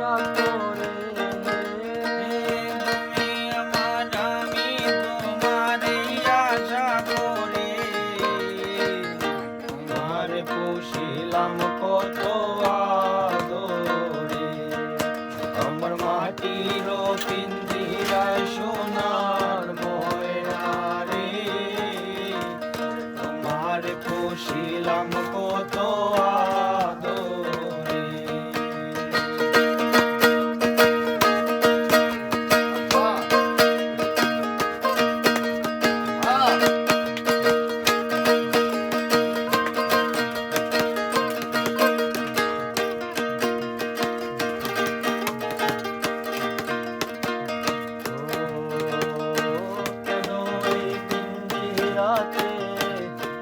আশা করে পুষিলাম কত আদরে আমার মাটির পিঞ্জিরায় সোনার ময়না রে তোমার পুষিলাম কত আদরে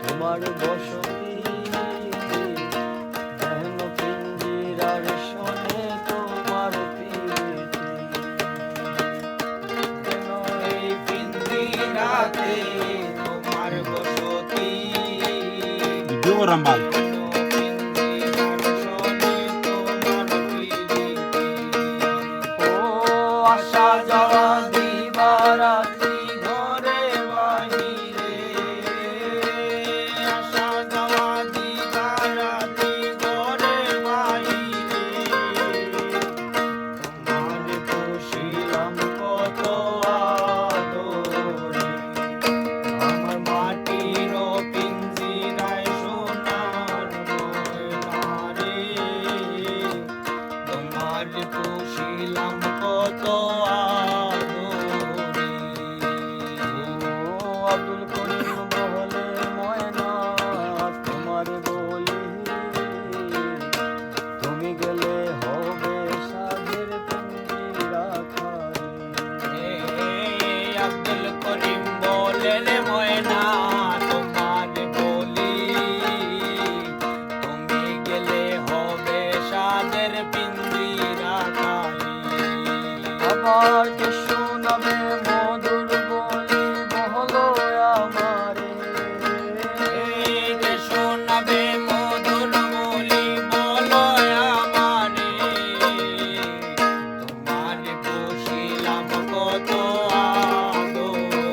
তোমার বসতি কেন পিঞ্জিরার শোনে তোমার প্রীতি কেন এই পিঞ্জিরাতে তোমার বসতি রাম্বাল পিঞ্জিরার শোনে তোমার প্রীতি ও আশা যাওয়া দিবারাত্রি ঘরে বাহিরে পুষিলাম কত আদরে ও আব্দুল করিম বলে ময়না তোমার বলি তুমি গেলে হবে সাধের পিঞ্জিরা খালি আব্দুল করিম বলে ময়না তোমার বলি তুমি গেলে হবে সাধের পিঞ্জিরা খালি আবার কে শোনাবে মধুর বলি বহলো আমারে কে শোনাবে মধুর বলি বলো আমারে তোমার পুষিলাম কত আদরে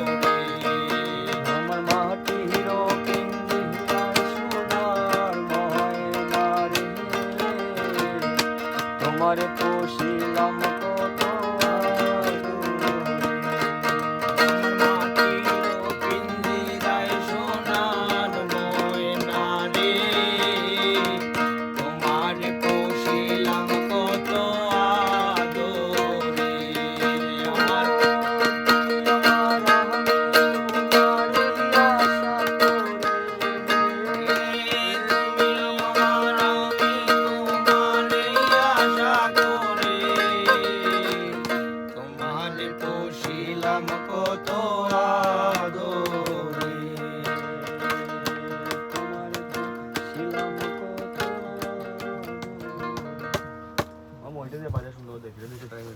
আমার মাটির পিঞ্জিরায় সোনার ময়না রে তোমার পুষিলাম কত পুষিলাম কত আদরে তোমার পুষিলাম কত আমি ওইটা দিয়ে বাজা সুন্দর দেখি টাইম